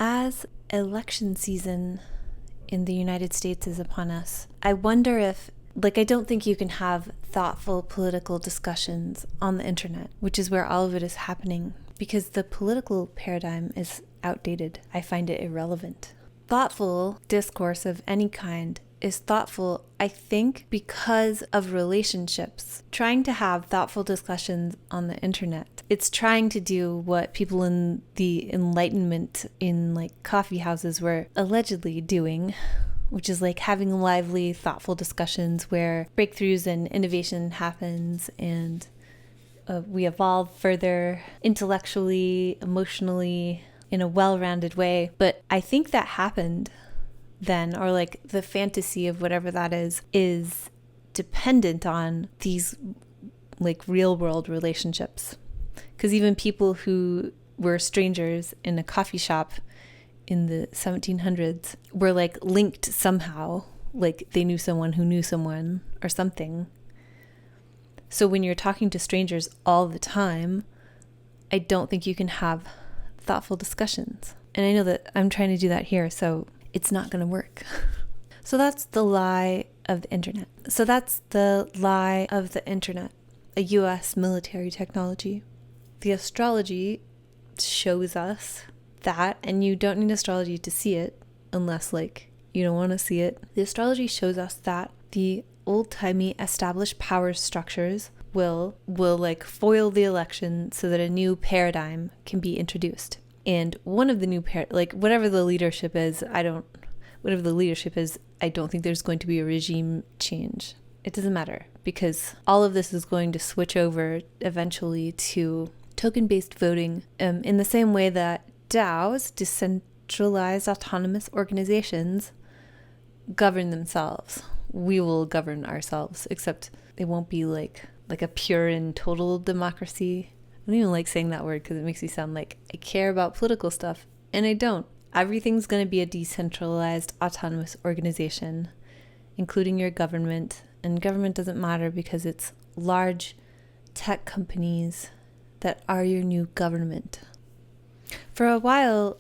As election season in the United States is upon us, I wonder if, I don't think you can have thoughtful political discussions on the internet, which is where all of it is happening, because the political paradigm is outdated. I find it irrelevant. Thoughtful discourse of any kind is thoughtful, I think, because of relationships. Trying to have thoughtful discussions on the internet, it's trying to do what people in the Enlightenment in coffee houses were allegedly doing, which is having lively, thoughtful discussions where breakthroughs and innovation happens and we evolve further intellectually, emotionally, in a well-rounded way. But I think that happened then, or the fantasy of whatever that is dependent on these real world relationships. Because even people who were strangers in a coffee shop in the 1700s were linked somehow, they knew someone who knew someone or something. So when you're talking to strangers all the time, I don't think you can have thoughtful discussions. And I know that I'm trying to do that here, so it's not going to work. So that's the lie of the internet. A US military technology. The astrology shows us that, and you don't need astrology to see it unless you don't want to see it. The astrology shows us that the old-timey established power structures will foil the election so that a new paradigm can be introduced. And one of the new whatever the leadership is, I don't think there's going to be a regime change. It doesn't matter, because all of this is going to switch over eventually to token-based voting, in the same way that DAOs, decentralized autonomous organizations, govern themselves. We will govern ourselves, except it won't be like a pure and total democracy. I don't even like saying that word because it makes me sound like I care about political stuff, and I don't. Everything's going to be a decentralized autonomous organization, including your government. And government doesn't matter because it's large tech companies that are your new government. For a while,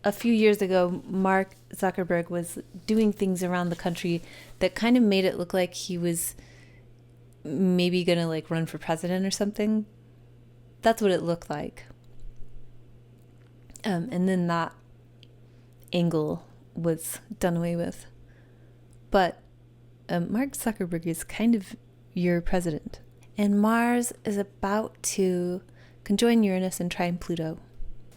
a few years ago, Mark Zuckerberg was doing things around the country that kind of made it look like he was maybe going to run for president or something. That's what it looked like. And then that angle was done away with. But Mark Zuckerberg is kind of your president. And Mars is about to conjoin Uranus and trine Pluto.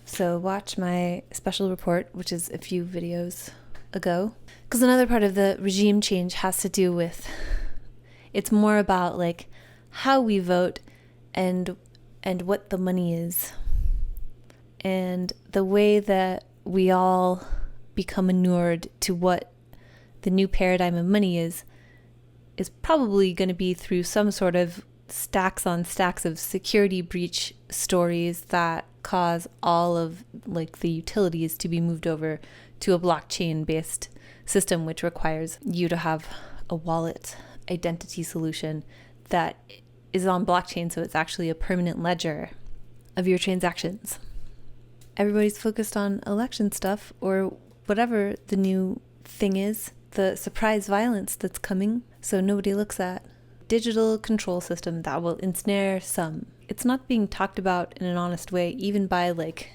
So watch my special report, which is a few videos ago. Because another part of the regime change has to do with, it's more about how we vote and what the money is. And the way that we all become inured to what the new paradigm of money is probably going to be through some sort of stacks on stacks of security breach stories that cause all of the utilities to be moved over to a blockchain based system, which requires you to have a wallet identity solution that is on blockchain, so it's actually a permanent ledger of your transactions. Everybody's focused on election stuff or whatever the new thing is, the surprise violence that's coming, so nobody looks at digital control system that will ensnare some. It's not being talked about in an honest way, even by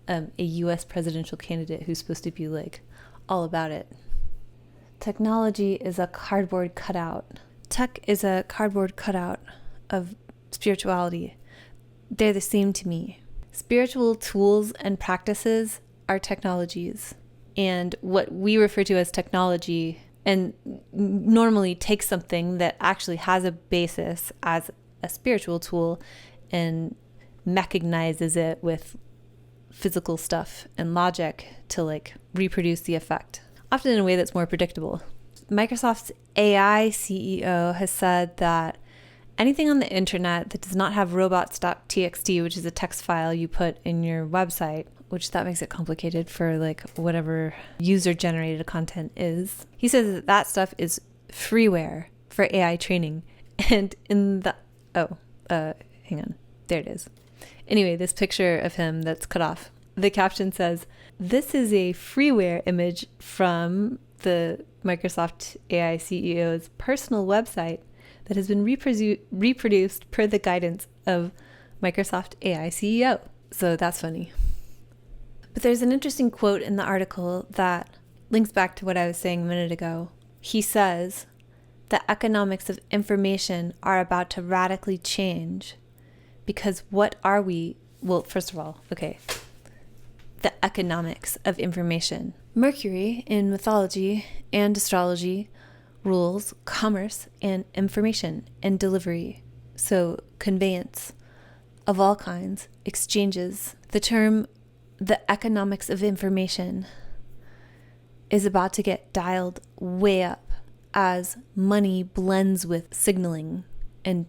a US presidential candidate who's supposed to be all about it. Technology is a cardboard cutout. Tech is a cardboard cutout of spirituality. They're the same to me. Spiritual tools and practices are technologies. And what we refer to as technology and normally takes something that actually has a basis as a spiritual tool and mechanizes it with physical stuff and logic to reproduce the effect, often in a way that's more predictable. Microsoft's AI CEO has said that anything on the internet that does not have robots.txt, which is a text file you put in your website, which that makes it complicated for whatever user-generated content is. He says that stuff is freeware for AI training. And in the... hang on. There it is. Anyway, this picture of him that's cut off the caption says, "This is a freeware image from the Microsoft AI CEO's personal website that has been reproduced per the guidance of Microsoft AI CEO." So that's funny. But there's an interesting quote in the article that links back to what I was saying a minute ago. He says, "The economics of information are about to radically change because what are we?" Well, first of all, okay. The economics of information. Mercury in mythology and astrology rules commerce and information and delivery. So conveyance of all kinds, exchanges. The term the economics of information is about to get dialed way up as money blends with signaling and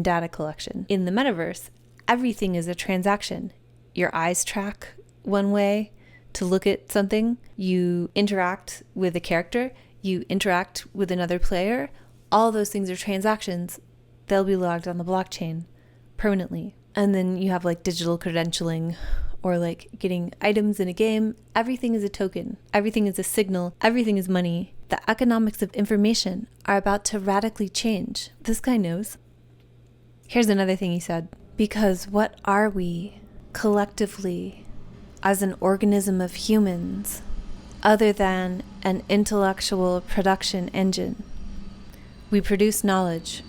data collection. In the metaverse, everything is a transaction. Your eyes track one way to look at something. You interact with a character. You interact with another player. All those things are transactions. They'll be logged on the blockchain permanently. And then you have like digital credentialing or like getting items in a game. Everything is a token. Everything is a signal. Everything is money. The economics of information are about to radically change. This guy knows. Here's another thing he said. Because what are we collectively as an organism of humans other than an intellectual production engine? We produce knowledge.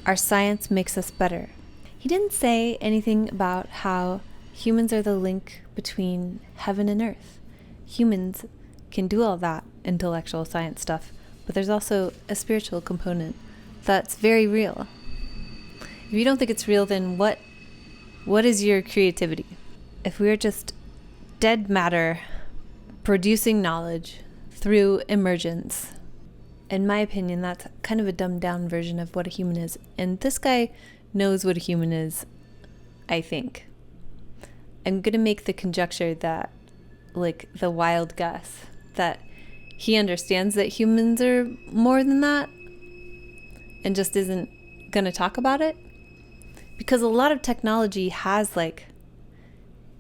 Our science makes us better. He didn't say anything about how humans are the link between heaven and earth. Humans can do all that intellectual science stuff, but there's also a spiritual component that's very real. If you don't think it's real, then what is your creativity? If we're just dead matter producing knowledge through emergence, in my opinion, that's kind of a dumbed down version of what a human is. And this guy knows what a human is, I think. I'm going to make the conjecture that, like, the wild guess, that he understands that humans are more than that and just isn't going to talk about it. Because a lot of technology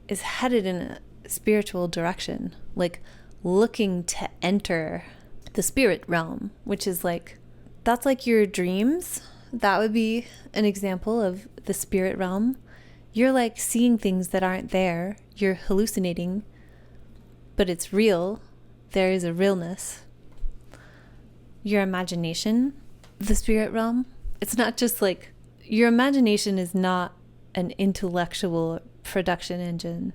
is headed in a spiritual direction, like looking to enter the spirit realm, which is like, that's like your dreams. That would be an example of the spirit realm. You're like seeing things that aren't there. You're hallucinating, but it's real. There is a realness. Your imagination, the spirit realm, it's not just like, your imagination is not an intellectual production engine.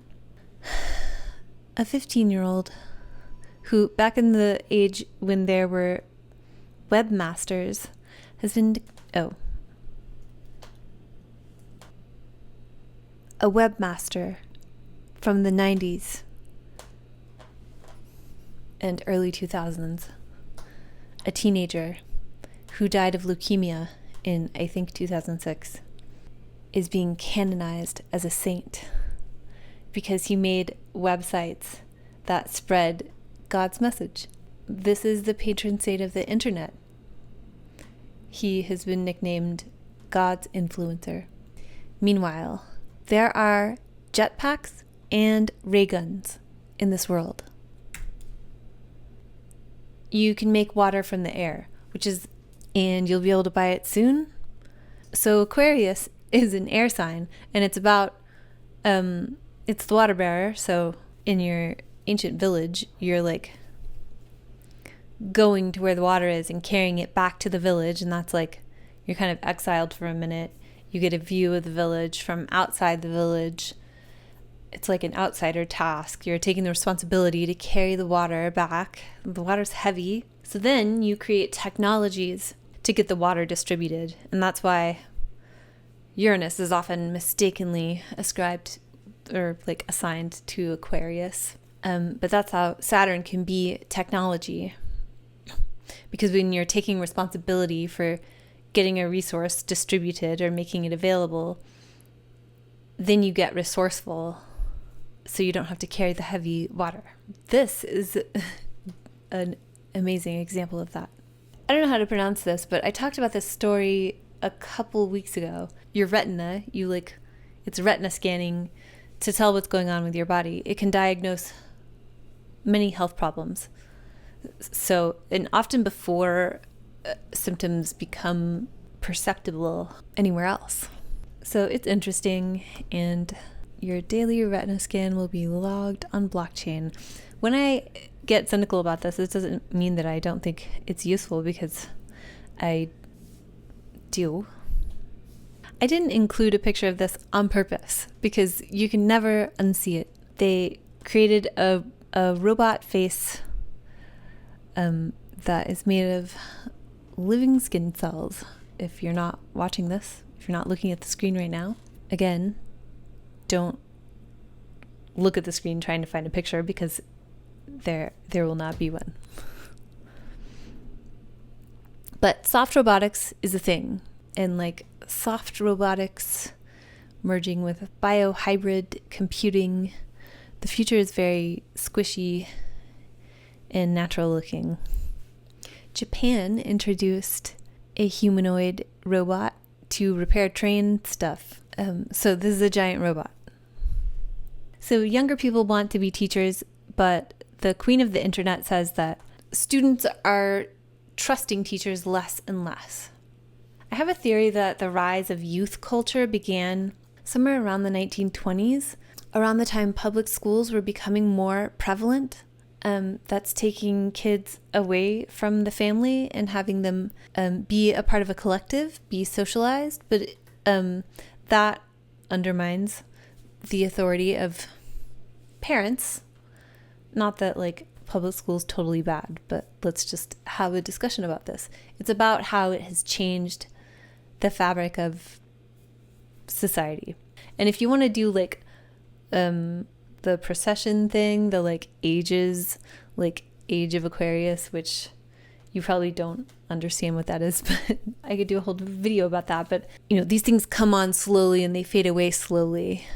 A 15-year-old who, back in the age when there were webmasters, has been... A webmaster from the 90s and early 2000s. A teenager who died of leukemia in, I think, 2006, is being canonized as a saint because he made websites that spread God's message. This is the patron saint of the internet. He has been nicknamed God's influencer. Meanwhile, there are jetpacks and rayguns in this world. You can make water from the air, and you'll be able to buy it soon. So Aquarius is an air sign, and it's about, it's the water bearer. So in your ancient village, you're like going to where the water is and carrying it back to the village. And that's like, you're kind of exiled for a minute. You get a view of the village from outside the village. It's like an outsider task. You're taking the responsibility to carry the water back. The water's heavy. So then you create technologies to get the water distributed. And that's why Uranus is often mistakenly ascribed or like assigned to Aquarius. But that's how Saturn can be technology. Because when you're taking responsibility for getting a resource distributed or making it available, then you get resourceful, so you don't have to carry the heavy water. This is an amazing example of that. I don't know how to pronounce this, but I talked about this story a couple weeks ago. Your retina, it's retina scanning to tell what's going on with your body. It can diagnose many health problems. So, and often before symptoms become perceptible anywhere else. So it's interesting, and your daily retina scan will be logged on blockchain. When I get cynical about this, it doesn't mean that I don't think it's useful, because I do. I didn't include a picture of this on purpose because you can never unsee it. They created a robot face that is made of living skin cells. If you're not watching this, if you're not looking at the screen right now, again, don't look at the screen trying to find a picture, because there will not be one. But soft robotics is a thing, and like soft robotics merging with biohybrid computing, the future is very squishy and natural looking. Japan introduced a humanoid robot to repair train stuff. So this is a giant robot. So younger people want to be teachers, but the queen of the internet says that students are trusting teachers less and less. I have a theory that the rise of youth culture began somewhere around the 1920s, around the time public schools were becoming more prevalent. That's taking kids away from the family and having them be a part of a collective, be socialized, but that undermines the authority of parents. Not that like public school's totally bad, but let's just have a discussion about this. It's about how it has changed the fabric of society. And if you want to do like the procession thing, the like ages, like age of Aquarius, which you probably don't understand what that is, but I could do a whole video about that. But these things come on slowly and they fade away slowly.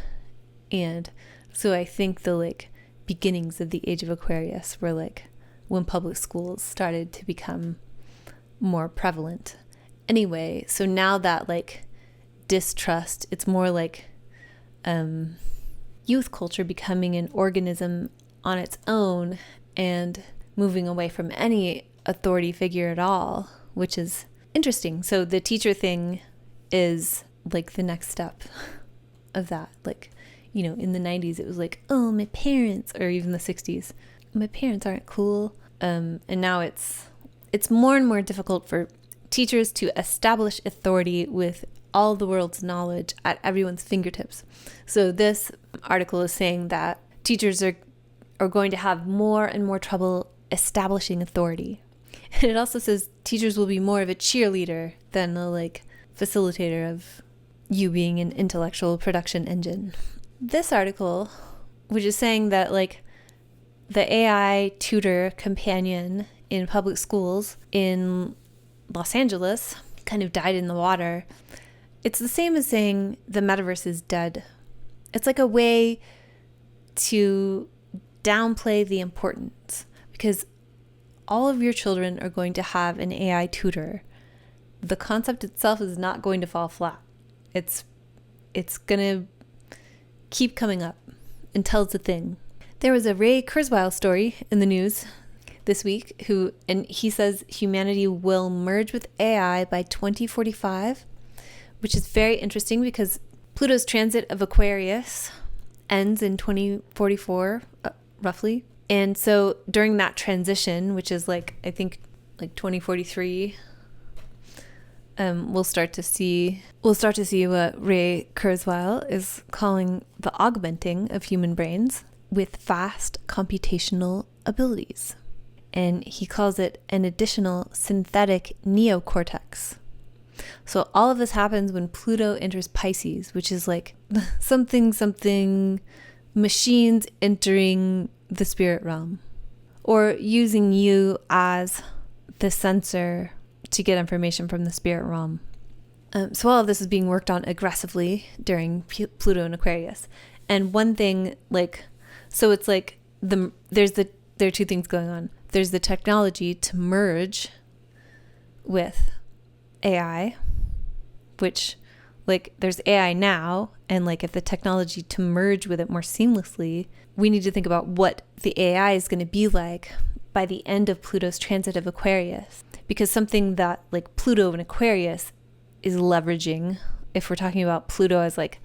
And so I think the like beginnings of the age of Aquarius were like when public schools started to become more prevalent. Anyway, so now that like distrust, it's more like youth culture becoming an organism on its own and moving away from any authority figure at all, which is interesting. So the teacher thing is like the next step of that. Like, in the 90s, it was like, oh, my parents, or even the 60s, my parents aren't cool. And now it's more and more difficult for teachers to establish authority with all the world's knowledge at everyone's fingertips. So this article is saying that teachers are going to have more and more trouble establishing authority. And it also says teachers will be more of a cheerleader than a like facilitator of you being an intellectual production engine. This article, which is saying that like the AI tutor companion in public schools in Los Angeles kind of died in the water. It's the same as saying the metaverse is dead. It's like a way to downplay the importance, because all of your children are going to have an AI tutor. The concept itself is not going to fall flat. It's going to keep coming up until it's a thing. There was a Ray Kurzweil story in the news this week, and he says humanity will merge with AI by 2045, which is very interesting because Pluto's transit of Aquarius ends in 2044, roughly. And so during that transition, which is like, I think like 2043, we'll start to see what Ray Kurzweil is calling the augmenting of human brains with fast computational abilities. And he calls it an additional synthetic neocortex. So all of this happens when Pluto enters Pisces, which is like something machines entering the spirit realm, or using you as the sensor to get information from the spirit realm. So all of this is being worked on aggressively during Pluto and Aquarius. And one thing, like, so it's like there are two things going on. There's the technology to merge with AI, which Like there's AI now, and like if the technology to merge with it more seamlessly, we need to think about what the AI is going to be like by the end of Pluto's transit of Aquarius. Because something that like Pluto and Aquarius is leveraging, if we're talking about Pluto as like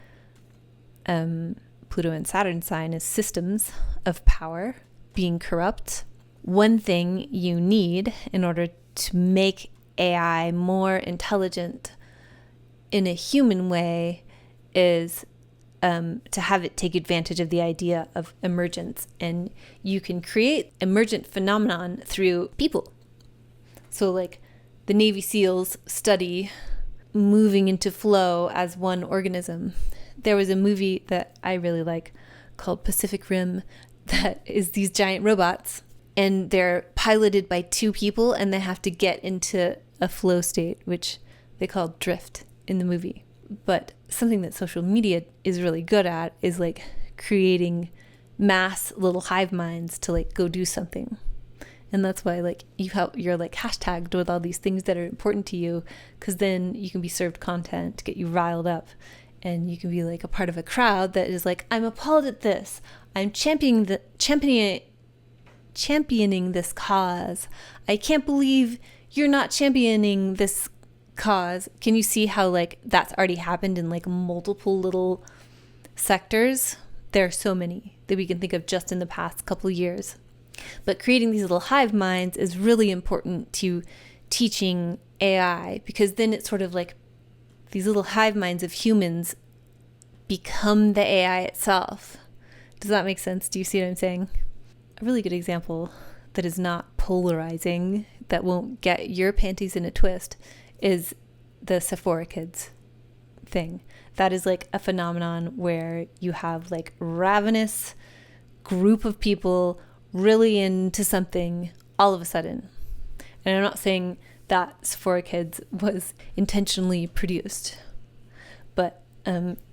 Pluto and Saturn sign as systems of power being corrupt, one thing you need in order to make AI more intelligent in a human way is to have it take advantage of the idea of emergence. And you can create emergent phenomenon through people. So like the Navy SEALs study moving into flow as one organism. There was a movie that I really like called Pacific Rim that is these giant robots, and they're piloted by two people, and they have to get into a flow state, which they call drift in the movie. But something that social media is really good at is like creating mass little hive minds to like go do something. And that's why like you're like hashtagged with all these things that are important to you, because then you can be served content to get you riled up, and you can be like a part of a crowd that is like, I'm appalled at this. I'm championing this cause. I can't believe you're not championing this cause. Can you see how like that's already happened in like multiple little sectors? There are so many that we can think of just in the past couple of years. But creating these little hive minds is really important to teaching AI, because then it's sort of like these little hive minds of humans become the AI itself. Does that make sense? Do you see what I'm saying? A really good example that is not polarizing, that won't get your panties in a twist, is the Sephora kids thing. That is like a phenomenon where you have like ravenous group of people really into something all of a sudden. And I'm not saying that Sephora Kids was intentionally produced, but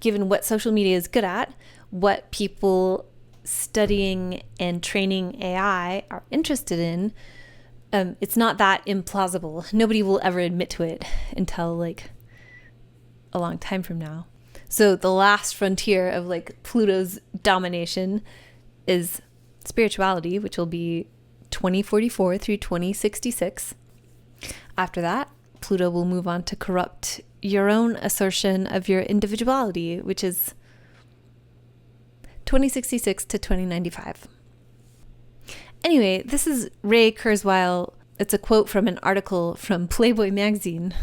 given what social media is good at, what people studying and training AI are interested in, it's not that implausible. Nobody will ever admit to it until like a long time from now. So the last frontier of like Pluto's domination is spirituality, which will be 2044 through 2066. After that, Pluto will move on to corrupt your own assertion of your individuality, which is 2066 to 2095. Anyway, this is Ray Kurzweil. It's a quote from an article from Playboy magazine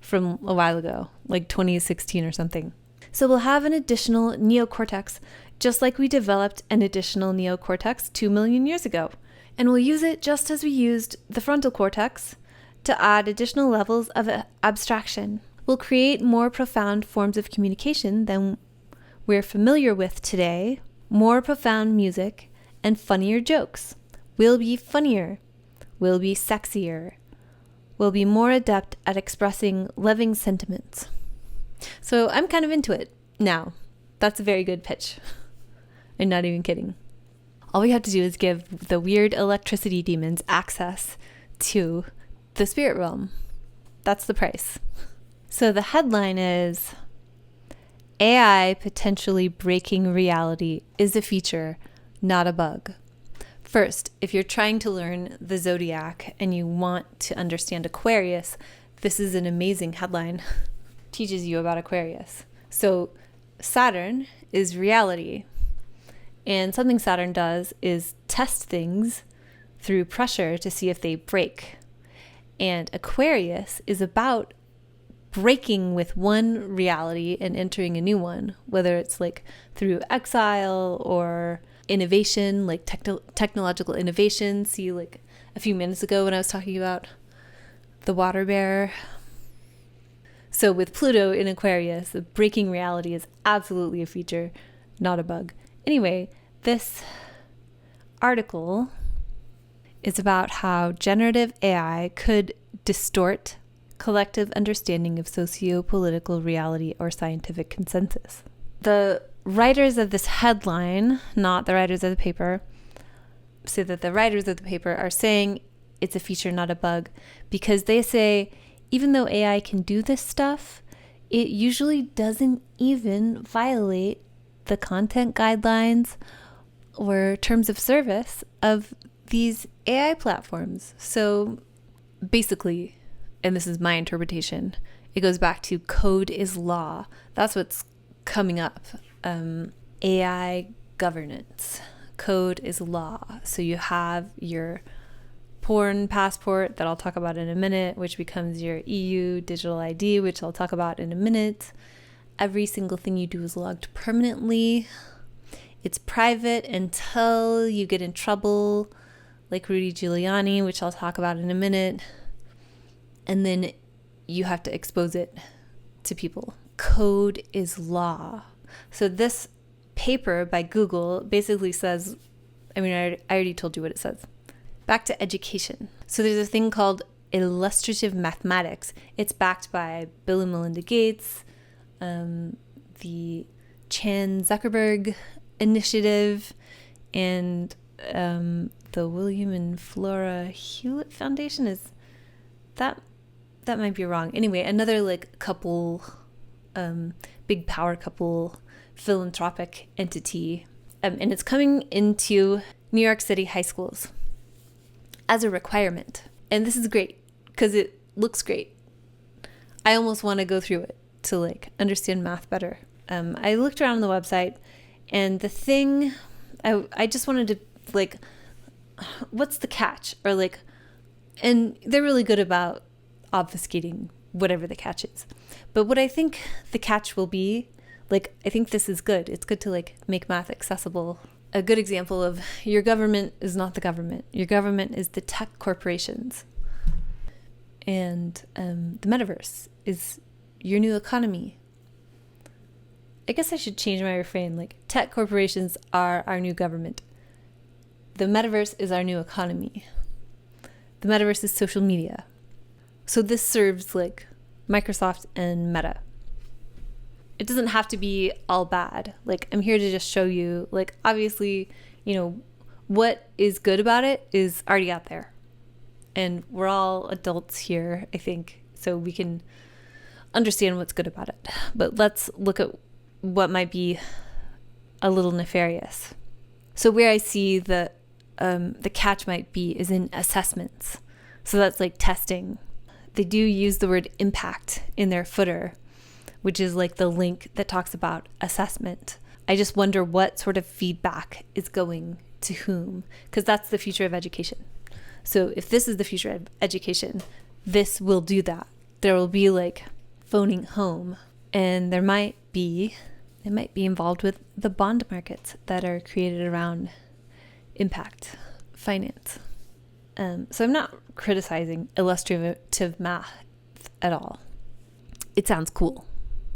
from a while ago, like 2016 or something. So we'll have an additional neocortex, just like we developed an additional neocortex 2 million years ago. And we'll use it just as we used the frontal cortex to add additional levels of abstraction. We'll create more profound forms of communication than we're familiar with today, more profound music, and funnier jokes. We'll be funnier. We'll be sexier. We'll be more adept at expressing loving sentiments. So I'm kind of into it now. That's a very good pitch. I'm not even kidding. All we have to do is give the weird electricity demons access to the spirit realm. That's the price. So the headline is, AI potentially breaking reality is a feature, not a bug. First, if you're trying to learn the zodiac and you want to understand Aquarius, this is an amazing headline. Teaches you about Aquarius. So Saturn is reality. And something Saturn does is test things through pressure to see if they break. And Aquarius is about breaking with one reality and entering a new one, whether it's like through exile or innovation, like technological innovation. See, like a few minutes ago when I was talking about the water bear. So with Pluto in Aquarius, the breaking reality is absolutely a feature, not a bug. Anyway, this article is about how generative AI could distort collective understanding of socio-political reality or scientific consensus. The writers of this headline, not the writers of the paper, say that the writers of the paper are saying it's a feature, not a bug, because they say even though AI can do this stuff, it usually doesn't even violate the content guidelines or terms of service of these AI platforms. So basically, and this is my interpretation, it goes back to code is law. That's what's coming up. AI governance. Code is law. So you have your porn passport that I'll talk about in a minute, which becomes your EU digital ID, which I'll talk about in a minute. Every single thing you do is logged permanently. It's private until you get in trouble, like Rudy Giuliani, which I'll talk about in a minute. And then you have to expose it to people. Code is law. So this paper by Google basically says, I already told you what it says. Back to education. So there's a thing called illustrative mathematics. It's backed by Bill and Melinda Gates, the Chan Zuckerberg Initiative, and the William and Flora Hewlett Foundation. Is that might be wrong. Anyway, another like couple, big power couple philanthropic entity, and it's coming into New York City high schools as a requirement. And this is great because it looks great. I almost want to go through it to like understand math better. I looked around on the website, and the thing I just wanted to like, what's the catch? Or like, and they're really good about obfuscating whatever the catch is. But what I think the catch will be, like, I think this is good. It's good to like make math accessible. A good example of your government is not the government. Your government is the tech corporations. And the metaverse is your new economy. I guess I should change my refrain. Like, tech corporations are our new government. The metaverse is our new economy. The metaverse is social media. So this serves like Microsoft and Meta. It doesn't have to be all bad. Like, I'm here to just show you, like, obviously, you know, what is good about it is already out there. And we're all adults here, I think, so we can understand what's good about it. But let's look at what might be a little nefarious. So where I see the catch might be is in assessments. So that's like testing. They do use the word impact in their footer, which is like the link that talks about assessment. I just wonder what sort of feedback is going to whom, because that's the future of education. So if this is the future of education, this will do that. There will be like phoning home, and it might be involved with the bond markets that are created around impact finance. So I'm not criticizing illustrative math at all. It sounds cool.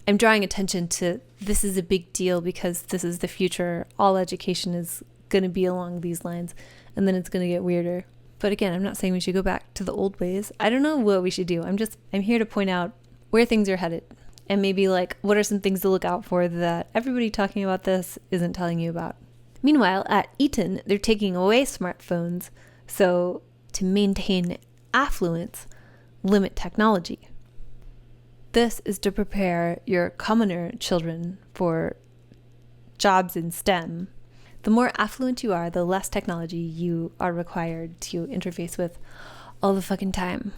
I'm drawing attention to this is a big deal because this is the future. All education is going to be along these lines, and then it's going to get weirder. But again, I'm not saying we should go back to the old ways. I don't know what we should do. I'm here to point out where things are headed, and maybe like what are some things to look out for that everybody talking about this isn't telling you about. Meanwhile, at Eton, they're taking away smartphones. So to maintain affluence, limit technology. This is to prepare your commoner children for jobs in STEM. The more affluent you are, the less technology you are required to interface with all the fucking time.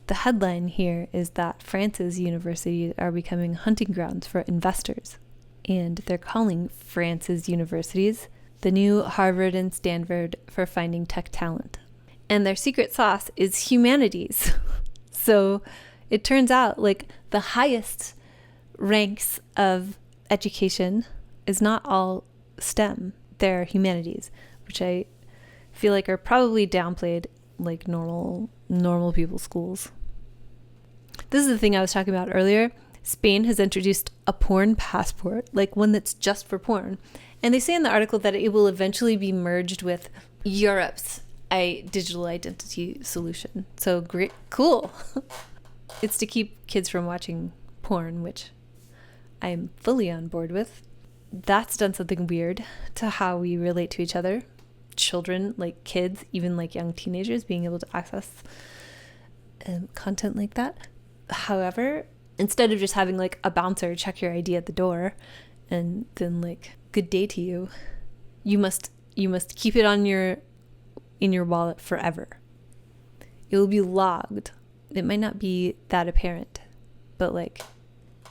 The headline here is that France's universities are becoming hunting grounds for investors, and they're calling France's universities the new Harvard and Stanford for finding tech talent. And their secret sauce is humanities. So it turns out like the highest ranks of education is not all STEM. They're humanities, which I feel like are probably downplayed like normal people's schools. This is the thing I was talking about earlier. Spain has introduced a porn passport, like one that's just for porn. And they say in the article that it will eventually be merged with Europe's digital identity solution. So great, cool. It's to keep kids from watching porn, which I'm fully on board with. That's done something weird to how we relate to each other. Children, like kids, even like young teenagers, being able to access content like that. However, Instead of just having like a bouncer check your ID at the door and then like, good day to you, you must keep it in your wallet forever. It will be logged. It might not be that apparent, but like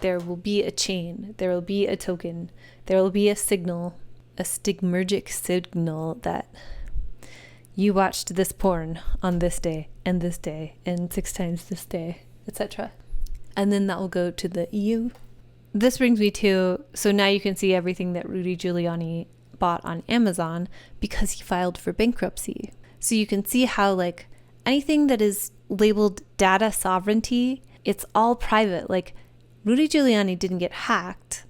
there will be a chain, there will be a token, there will be a signal, a stigmergic signal that you watched this porn on this day and 6 times this day, etc. And then that will go to the EU. This brings me to, so now you can see everything that Rudy Giuliani bought on Amazon because he filed for bankruptcy. So you can see how like anything that is labeled data sovereignty, it's all private. Like Rudy Giuliani didn't get hacked.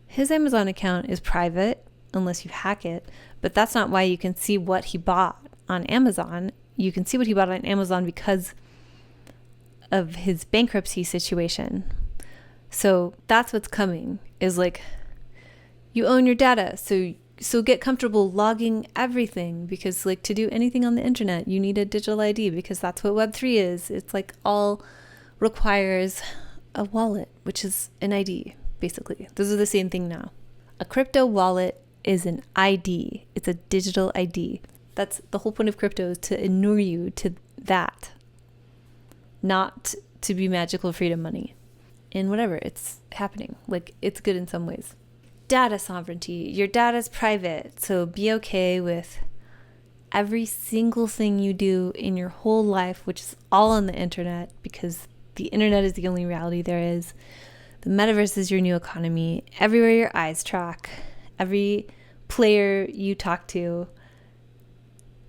His Amazon account is private unless you hack it, but that's not why you can see what he bought on Amazon. You can see what he bought on Amazon because of his bankruptcy situation. So that's what's coming, is like you own your data. So get comfortable logging everything, because like to do anything on the internet, you need a digital ID, because that's what Web3 is. It's like all requires a wallet, which is an ID, basically. Those are the same thing now. A crypto wallet is an ID. It's a digital ID. That's the whole point of crypto, is to inure you to that, not to be magical freedom money. And whatever, it's happening. Like, it's good in some ways. Data sovereignty. Your data is private, so be okay with every single thing you do in your whole life, which is all on the internet, because the internet is the only reality there is. The metaverse is your new economy. Everywhere your eyes track, every player you talk to,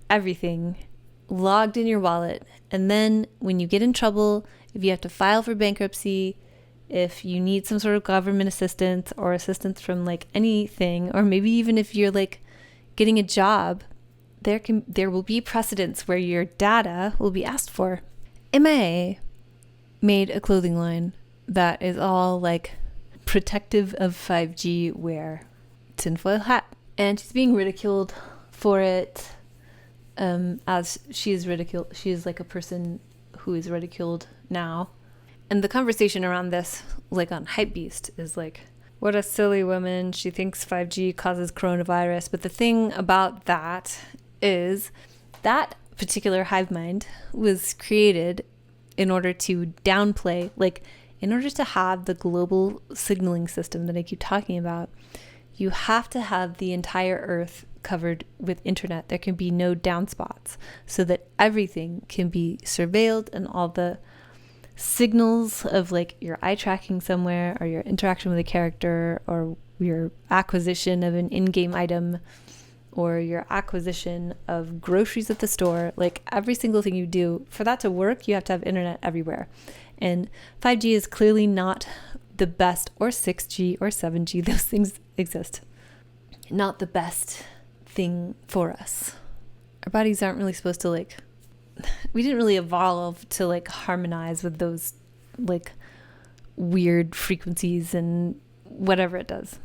everything logged in your wallet. And then when you get in trouble, if you have to file for bankruptcy, if you need some sort of government assistance or assistance from like anything, or maybe even if you're like getting a job, there will be precedents where your data will be asked for. MIA made a clothing line that is all like protective of 5G wear, tinfoil hat, and she's being ridiculed for it. As she is ridiculed, she is like a person who is ridiculed now. And the conversation around this, like on Hypebeast, is like, what a silly woman. She thinks 5G causes coronavirus. But the thing about that is that particular hive mind was created in order to downplay, like in order to have the global signaling system that I keep talking about, you have to have the entire Earth covered with internet. There can be no down spots, so that everything can be surveilled, and all the signals of like your eye tracking somewhere, or your interaction with a character, or your acquisition of an in-game item, or your acquisition of groceries at the store, like every single thing you do, for that to work, you have to have internet everywhere. And 5G is clearly not the best, or 6G or 7G, those things exist. Not the best thing for us. Our bodies aren't really supposed to like, we didn't really evolve to like harmonize with those like weird frequencies and whatever it does.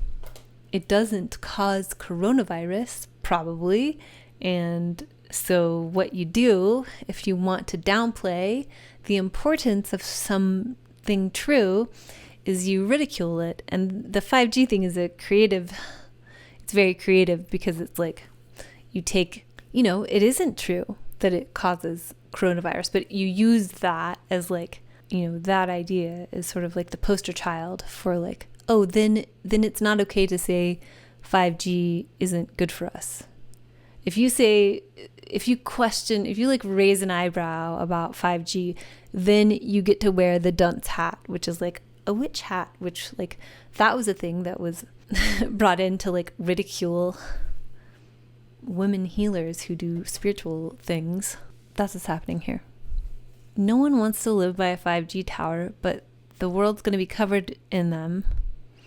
It doesn't cause coronavirus, probably. And so what you do if you want to downplay the importance of something true is you ridicule it. And the 5G thing is it's very creative, because it's like you take, it isn't true that it causes coronavirus, but you use that as like, that idea is sort of like the poster child for like, oh, then it's not okay to say 5G isn't good for us. If you like raise an eyebrow about 5G, then you get to wear the dunce hat, which is like a witch hat, which like that was a thing that was brought in to like ridicule women healers who do spiritual things. That's what's happening here. No one wants to live by a 5G tower, but the world's going to be covered in them,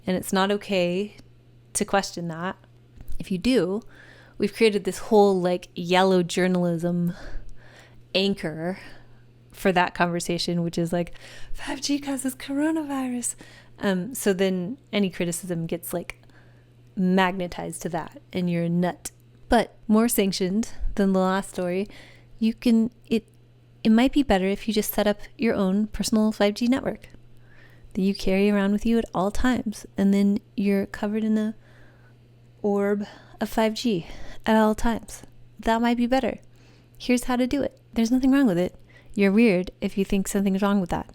and it's not okay to question that. If you do, we've created this whole like yellow journalism anchor for that conversation, which is like 5G causes coronavirus. So then any criticism gets like magnetized to that, and you're a nut. But more sanctioned than the last story, it might be better if you just set up your own personal 5G network. that you carry around with you at all times. And then you're covered in a orb of 5G at all times. That might be better. Here's how to do it. There's nothing wrong with it. You're weird if you think something's wrong with that.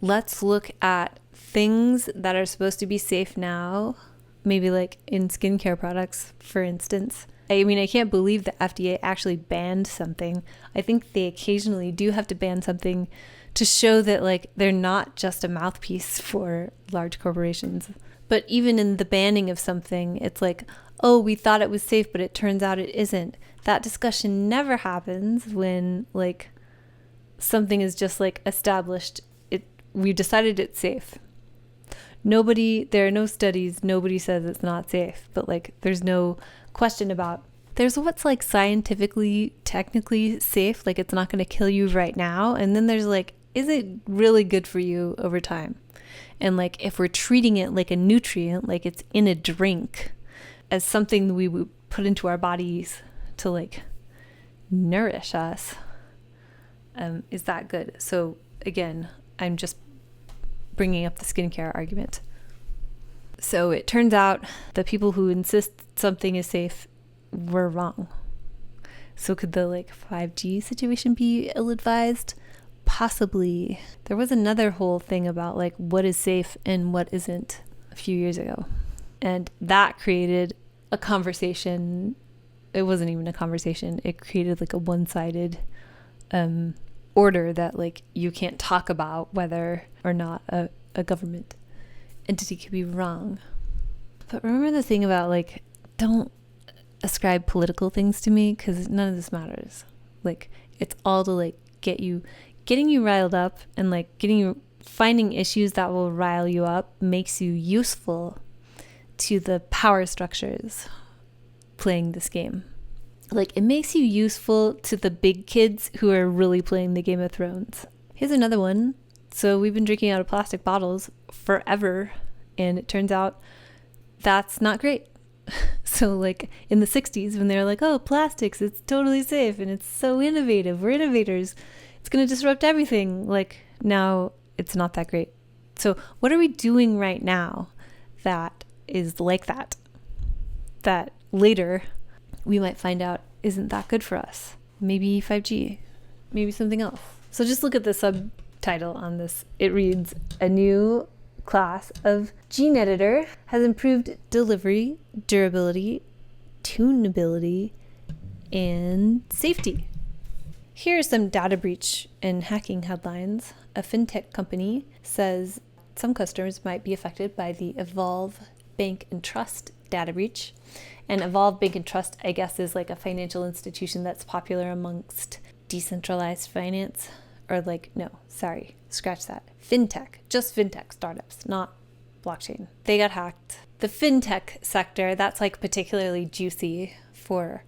Let's look at things that are supposed to be safe now, maybe like in skincare products, for instance. I mean, I can't believe the FDA actually banned something. I think they occasionally do have to ban something to show that like they're not just a mouthpiece for large corporations. But even in the banning of something, it's like, oh, we thought it was safe, but it turns out it isn't. That discussion never happens when like something is just like established. We decided it's safe. There are no studies, nobody says it's not safe, but like there's no question about, there's what's like scientifically, technically safe, like it's not going to kill you right now. And then there's like, is it really good for you over time? And like if we're treating it like a nutrient, like it's in a drink, as something we would put into our bodies to like nourish us, is that good? So again, I'm just bringing up the skincare argument. So it turns out the people who insist something is safe were wrong. So could the like 5G situation be ill-advised? Possibly. There was another whole thing about like what is safe and what isn't a few years ago. And that created a conversation. It wasn't even a conversation. It created like a one-sided order that like you can't talk about whether or not a government entity could be wrong. But remember the thing about like, don't ascribe political things to me, because none of this matters. Like it's all to like getting you riled up, and like finding issues that will rile you up makes you useful to the power structures playing this game. Like it makes you useful to the big kids who are really playing the Game of Thrones. Here's another one. So we've been drinking out of plastic bottles forever, and it turns out that's not great. So like in the 60s when they're like, oh, plastics, it's totally safe and it's so innovative, we're innovators, it's going to disrupt everything. Like now it's not that great. So what are we doing right now that is like that later we might find out isn't that good for us? Maybe 5G, maybe something else. So just look at the subtitle on this. It reads, a new class of gene editor has improved delivery, durability, tunability, and safety. Here are some data breach and hacking headlines. A fintech company says some customers might be affected by the Evolve Bank and Trust data breach. And Evolve Bank and Trust, I guess, is like a financial institution that's popular amongst decentralized finance. Or like, no, sorry, scratch that. Fintech, just fintech startups, not blockchain. They got hacked. The fintech sector, that's like particularly juicy for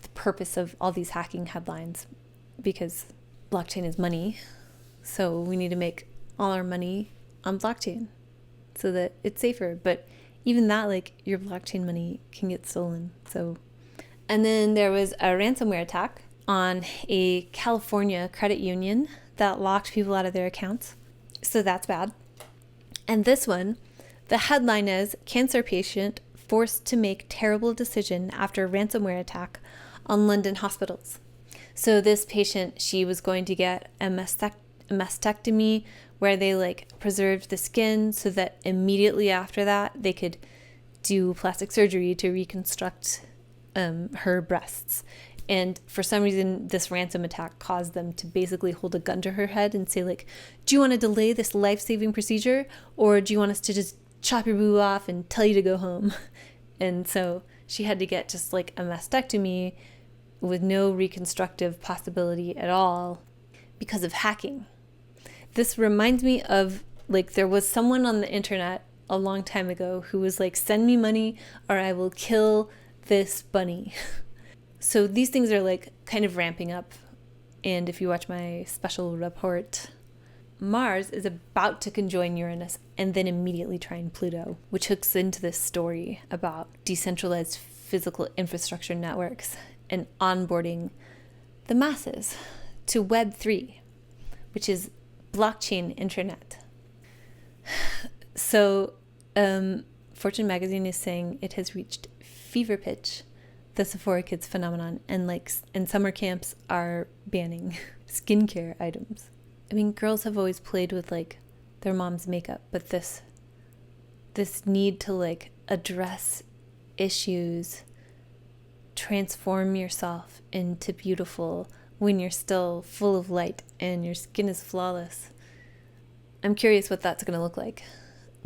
the purpose of all these hacking headlines, because blockchain is money. So we need to make all our money on blockchain so that it's safer. But even that, like your blockchain money can get stolen. So, and then there was a ransomware attack on a California credit union that locked people out of their accounts. So that's bad. And this one, the headline is, cancer patient forced to make terrible decision after ransomware attack on London hospitals. So this patient, she was going to get a mastectomy where they like preserved the skin so that immediately after that they could do plastic surgery to reconstruct her breasts. And for some reason, this ransom attack caused them to basically hold a gun to her head and say like, do you want to delay this life-saving procedure, or do you want us to just chop your boob off and tell you to go home? And so she had to get just like a mastectomy with no reconstructive possibility at all because of hacking. This reminds me of like, there was someone on the internet a long time ago who was like, send me money or I will kill this bunny. So these things are like kind of ramping up. And if you watch my special report, Mars is about to conjoin Uranus and then immediately trine Pluto, which hooks into this story about decentralized physical infrastructure networks and onboarding the masses to Web 3, which is blockchain internet. So, Fortune magazine is saying it has reached fever pitch, the Sephora Kids phenomenon, and summer camps are banning skincare items. I mean, girls have always played with like their mom's makeup, but this need to like address issues, transform yourself into beautiful when you're still full of light and your skin is flawless. I'm curious what that's going to look like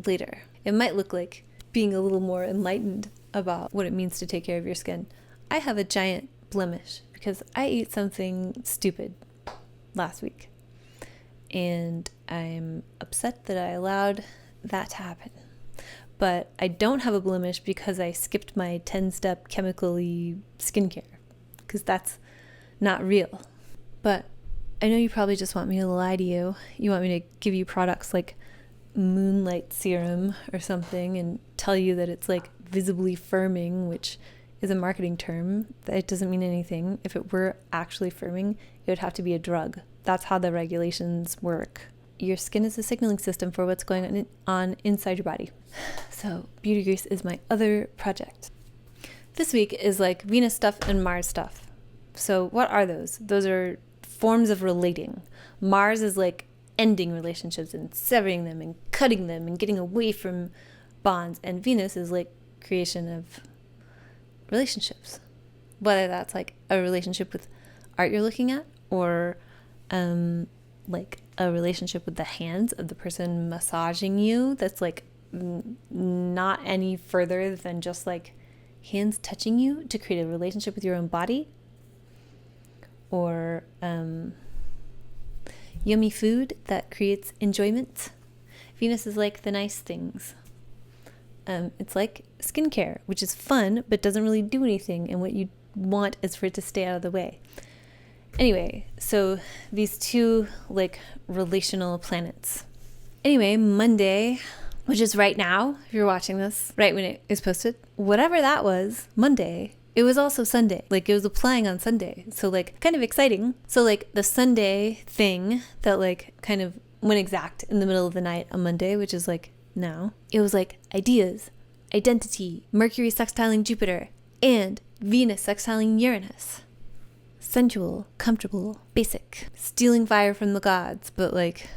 later. It might look like being a little more enlightened about what it means to take care of your skin. I have a giant blemish because I ate something stupid last week, and I'm upset that I allowed that to happen. But I don't have a blemish because I skipped my 10-step chemically skincare, because that's not real. But I know you probably just want me to lie to you. You want me to give you products like Moonlight serum or something and tell you that it's like visibly firming, which is a marketing term. It doesn't mean anything. If it were actually firming, it would have to be a drug. That's how the regulations work. Your skin is a signaling system for what's going on inside your body. So beauty grease is my other project. This week is like Venus stuff and Mars stuff. So what are those? Those are forms of relating. Mars is like ending relationships and severing them and cutting them and getting away from bonds. And Venus is like creation of relationships. Whether that's like a relationship with art you're looking at, or like a relationship with the hands of the person massaging you that's like not any further than just like hands touching you to create a relationship with your own body, or yummy food that creates enjoyment. Venus is like the nice things. It's like skincare, which is fun but doesn't really do anything, and what you want is for it to stay out of the way. Anyway, so these two like relational planets. Anyway, Monday, which is right now, if you're watching this, right when it is posted, whatever that was, Monday, it was also Sunday. Like, it was applying on Sunday. So like kind of exciting. So like the Sunday thing that like kind of went exact in the middle of the night on Monday, which is like now, it was like ideas, identity, Mercury sextiling Jupiter, and Venus sextiling Uranus. Sensual, comfortable, basic, stealing fire from the gods, but like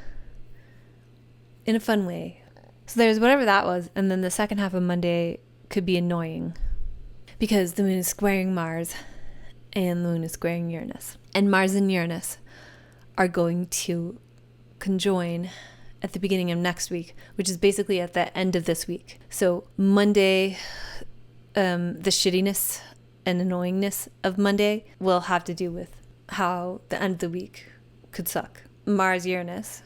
in a fun way. So there's whatever that was, and then the second half of Monday could be annoying because the moon is squaring Mars and the moon is squaring Uranus. And Mars and Uranus are going to conjoin at the beginning of next week, which is basically at the end of this week. So Monday, the shittiness and annoyingness of Monday will have to do with how the end of the week could suck. Mars Uranus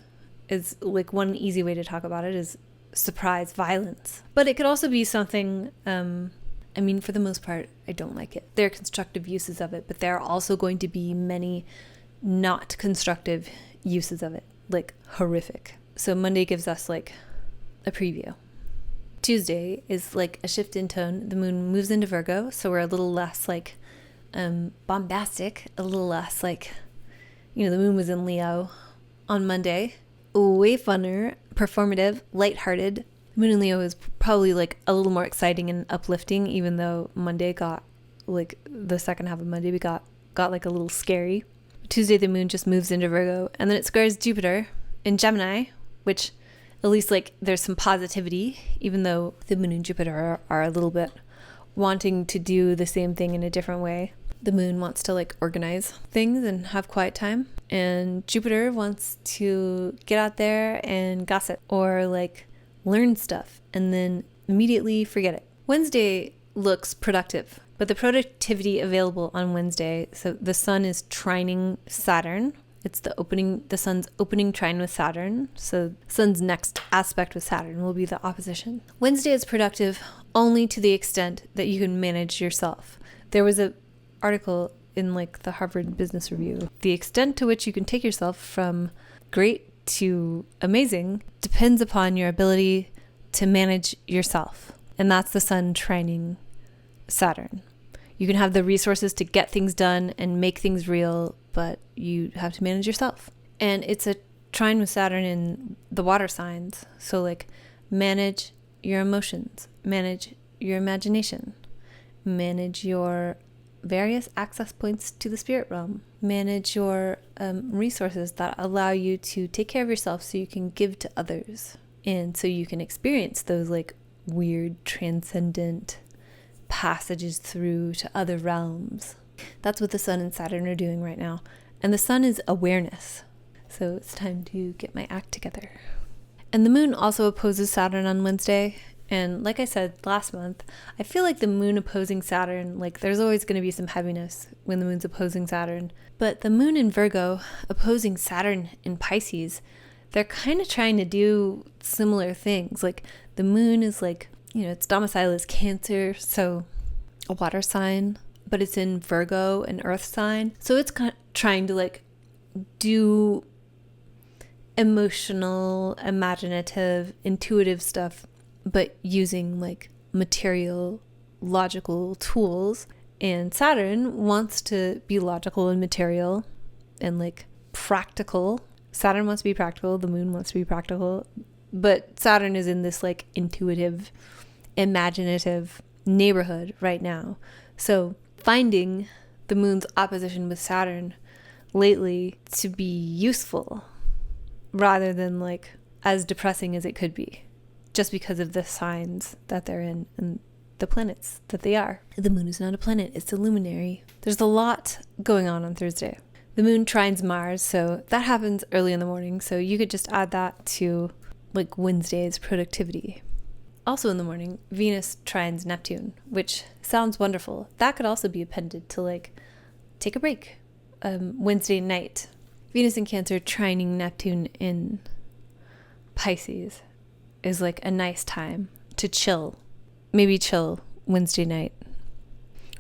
is like one easy way to talk about it is surprise violence. But it could also be something, I mean, for the most part, I don't like it. There are constructive uses of it, but there are also going to be many not constructive uses of it, like horrific. So Monday gives us like a preview. Tuesday is like a shift in tone. The moon moves into Virgo, so we're a little less like bombastic, a little less like, the moon was in Leo on Monday. Way funner, performative, lighthearted. Moon in Leo is probably like a little more exciting and uplifting, even though Monday got like the second half of Monday we got like a little scary. Tuesday the moon just moves into Virgo, and then it squares Jupiter in Gemini, which at least like there's some positivity, even though the moon and Jupiter are a little bit wanting to do the same thing in a different way. The moon wants to like organize things and have quiet time, and Jupiter wants to get out there and gossip or like learn stuff and then immediately forget it. Wednesday looks productive, but the productivity available on Wednesday, so the sun is trining Saturn. It's the sun's opening trine with Saturn. So sun's next aspect with Saturn will be the opposition. Wednesday is productive only to the extent that you can manage yourself. There was an article in like the Harvard Business Review. The extent to which you can take yourself from great to amazing depends upon your ability to manage yourself. And that's the sun trining Saturn. You can have the resources to get things done and make things real, but you have to manage yourself. And it's a trine with Saturn in the water signs. So like manage your emotions, manage your imagination, manage your various access points to the spirit realm, manage your resources that allow you to take care of yourself so you can give to others, and so you can experience those like weird transcendent passages through to other realms. That's what the sun and Saturn are doing right now. And the sun is awareness. So it's time to get my act together. And the moon also opposes Saturn on Wednesday. And like I said last month, I feel like the moon opposing Saturn, like there's always going to be some heaviness when the moon's opposing Saturn. But the moon in Virgo opposing Saturn in Pisces, they're kind of trying to do similar things. Like the moon is like, its domicile is Cancer, so a water sign, but it's in Virgo, an earth sign. So it's kind of trying to like do emotional, imaginative, intuitive stuff, but using like material, logical tools. And Saturn wants to be logical and material and like practical. Saturn wants to be practical, the moon wants to be practical, but Saturn is in this like intuitive, imaginative neighborhood right now. So finding the moon's opposition with Saturn lately to be useful rather than like as depressing as it could be, just because of the signs that they're in and the planets that they are. The moon is not a planet, it's a luminary. There's a lot going on Thursday. The moon trines Mars, so that happens early in the morning, so you could just add that to like Wednesday's productivity. Also in the morning, Venus trines Neptune, which sounds wonderful. That could also be appended to like take a break. Wednesday night, Venus in Cancer trining Neptune in Pisces is like a nice time to chill. Maybe chill Wednesday night.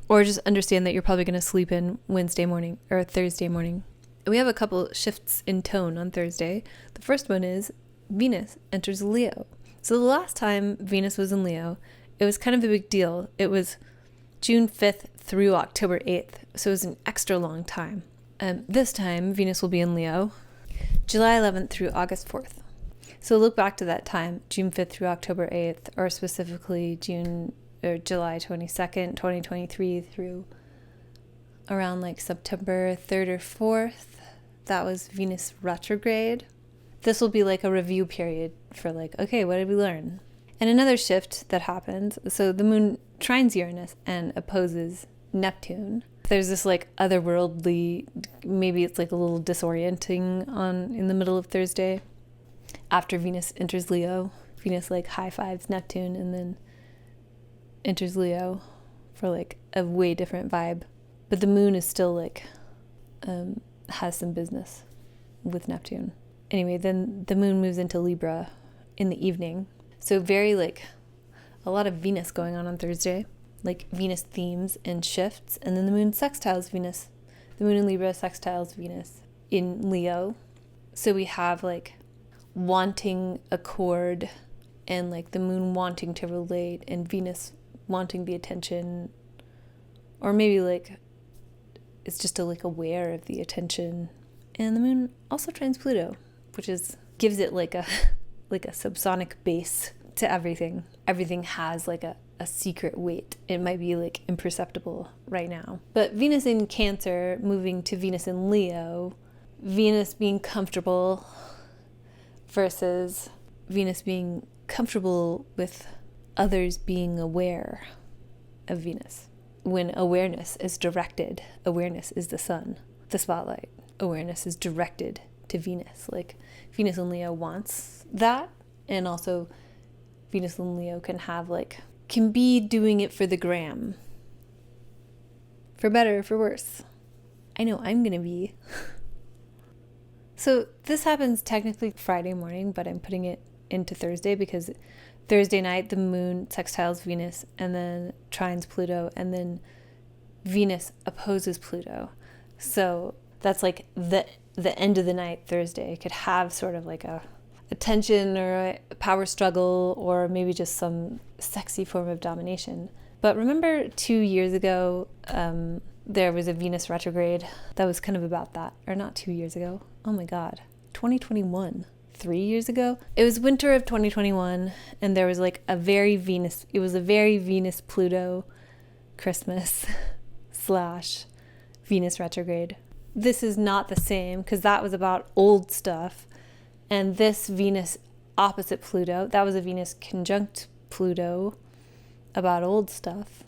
Or just understand that you're probably going to sleep in Wednesday morning or Thursday morning. We have a couple shifts in tone on Thursday. The first one is Venus enters Leo. So the last time Venus was in Leo, it was kind of a big deal. It was June 5th through October 8th. So it was an extra long time. This time, Venus will be in Leo, July 11th through August 4th. So look back to that time, June 5th through October 8th, or specifically July 22nd, 2023 through around like September 3rd or 4th. That was Venus retrograde. This will be like a review period for like, okay, what did we learn? And another shift that happens, so the moon trines Uranus and opposes Neptune. There's this like otherworldly, maybe it's like a little disorienting in the middle of Thursday. After Venus enters Leo, Venus like high fives Neptune and then enters Leo for like a way different vibe. But the moon is still like, has some business with Neptune. Anyway, then the moon moves into Libra in the evening. So very like a lot of Venus going on Thursday, like Venus themes and shifts. And then the moon sextiles Venus. The moon in Libra sextiles Venus in Leo. So we have like wanting accord and like the moon wanting to relate and Venus wanting the attention, or maybe like it's just like aware of the attention. And the moon also trines Pluto, which gives it like a subsonic base to everything. Everything has like a secret weight. It might be like imperceptible right now. But Venus in Cancer moving to Venus in Leo, Venus being comfortable versus Venus being comfortable with others being aware of Venus. When awareness is directed, awareness is the sun, the spotlight. Awareness is directed to Venus. Like Venus in Leo wants that, and also Venus in Leo can be doing it for the gram. For better or for worse. I know I'm gonna be. So this happens technically Friday morning, but I'm putting it into Thursday because Thursday night the moon sextiles Venus and then trines Pluto, and then Venus opposes Pluto. So that's like the end of the night Thursday. It could have sort of like a tension or a power struggle, or maybe just some sexy form of domination. But remember 2 years ago, there was a Venus retrograde that was kind of about that. Or not 2 years ago. Oh my God. 2021 3 years ago. It was winter of 2021, and there was like a very Venus Pluto Christmas / Venus retrograde. This is not the same because that was about old stuff. And this Venus opposite Pluto, that was a Venus conjunct Pluto about old stuff.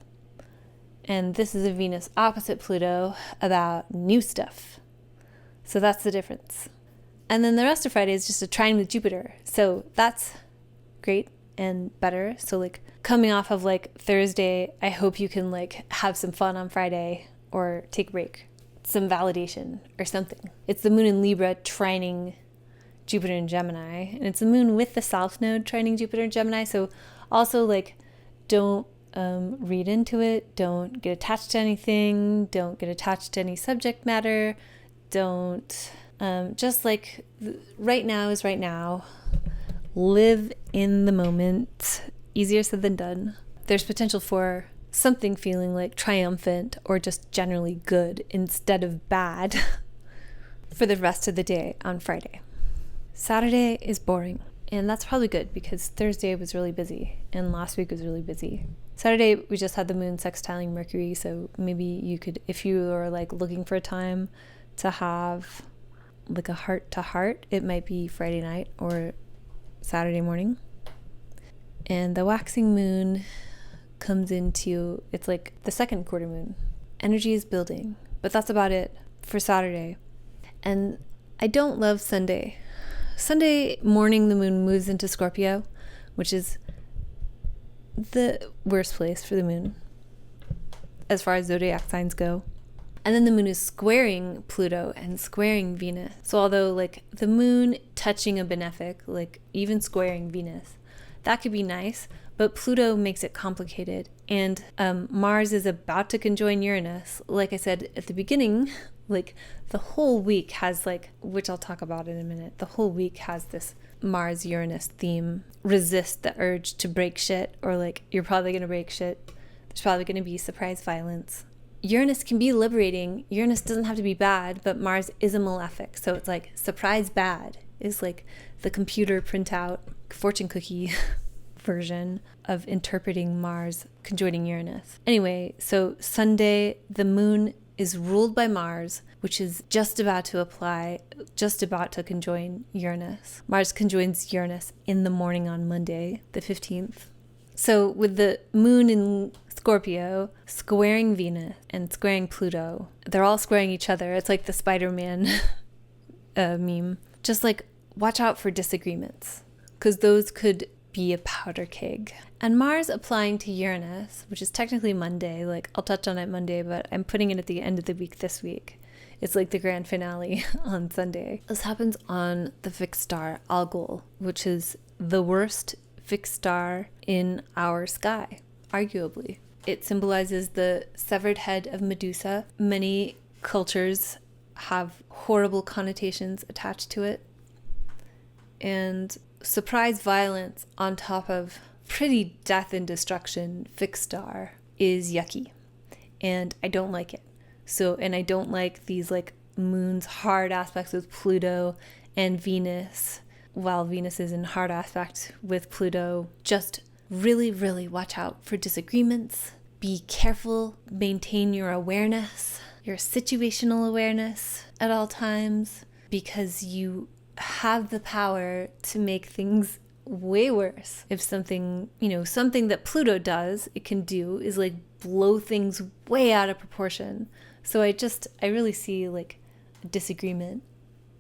And this is a Venus opposite Pluto about new stuff. So that's the difference. And then the rest of Friday is just a trine with Jupiter. So that's great and better. So like coming off of like Thursday, I hope you can like have some fun on Friday or take a break, some validation or something. It's the moon in Libra trining Jupiter in Gemini, and it's the moon with the South Node trining Jupiter in Gemini. So also like don't read into it. Don't get attached to anything. Don't get attached to any subject matter. Don't just like right now is right now. Live in the moment. Easier said than done. There's potential for something feeling like triumphant or just generally good instead of bad for the rest of the day on Friday. Saturday is boring, and that's probably good because Thursday was really busy and last week was really busy. Saturday, we just had the moon sextiling Mercury, so maybe you could, if you are like looking for a time to have like a heart-to-heart, it might be Friday night or Saturday morning. And the waxing moon comes into, it's like the second quarter moon. Energy is building, but that's about it for Saturday. And I don't love Sunday. Sunday morning, the moon moves into Scorpio, which is the worst place for the moon as far as zodiac signs go. And then the moon is squaring Pluto and squaring Venus. So although like the moon touching a benefic, like even squaring Venus, that could be nice, but Pluto makes it complicated. And Mars is about to conjoin Uranus. Like I said at the beginning, like the whole week has like, which I'll talk about in a minute, the whole week has this Mars-Uranus theme. Resist the urge to break shit, or like you're probably going to break shit. There's probably going to be surprise violence. Uranus can be liberating. Uranus doesn't have to be bad, but Mars is a malefic. So it's like surprise bad is like the computer printout fortune cookie version of interpreting Mars conjoining Uranus. Anyway, so Sunday, the moon is ruled by Mars, which is just about to conjoin Uranus. Mars conjoins Uranus in the morning on Monday, the 15th. So with the moon in Scorpio squaring Venus and squaring Pluto, they're all squaring each other. It's like the Spider-Man meme. Just like watch out for disagreements, because those could be a powder keg. And Mars applying to Uranus, which is technically Monday, like I'll touch on it Monday, but I'm putting it at the end of the week this week. It's like the grand finale on Sunday. This happens on the fixed star Algol, which is the worst fixed star in our sky, arguably. It symbolizes the severed head of Medusa. Many cultures have horrible connotations attached to it. And surprise violence on top of pretty death and destruction fixed star is yucky. And I don't like it. So, and I don't like these like moon's hard aspects with Pluto and Venus, while Venus is in hard aspect with Pluto. Just really, really watch out for disagreements. Be careful, maintain your awareness, your situational awareness at all times, because you have the power to make things way worse. If something that Pluto does, it can do is like blow things way out of proportion. So I really see like a disagreement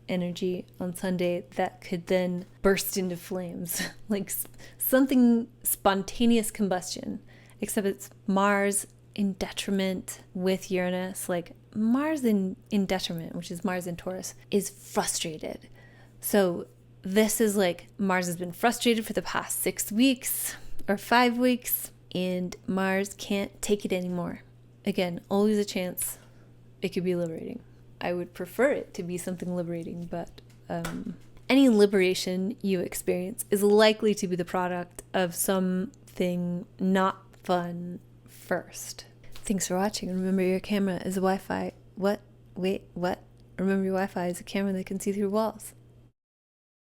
energy on Sunday that could then burst into flames, like something spontaneous combustion, except it's Mars in detriment with Uranus. Like Mars in detriment, which is Mars in Taurus, is frustrated. So this is like Mars has been frustrated for the past 6 weeks or 5 weeks, and Mars can't take it anymore. Again, always a chance it could be liberating. I would prefer it to be something liberating, but any liberation you experience is likely to be the product of something not fun first. Thanks for watching. Remember, your camera is a Wi-Fi. What? Wait, what? Remember, your Wi-Fi is a camera that can see through walls.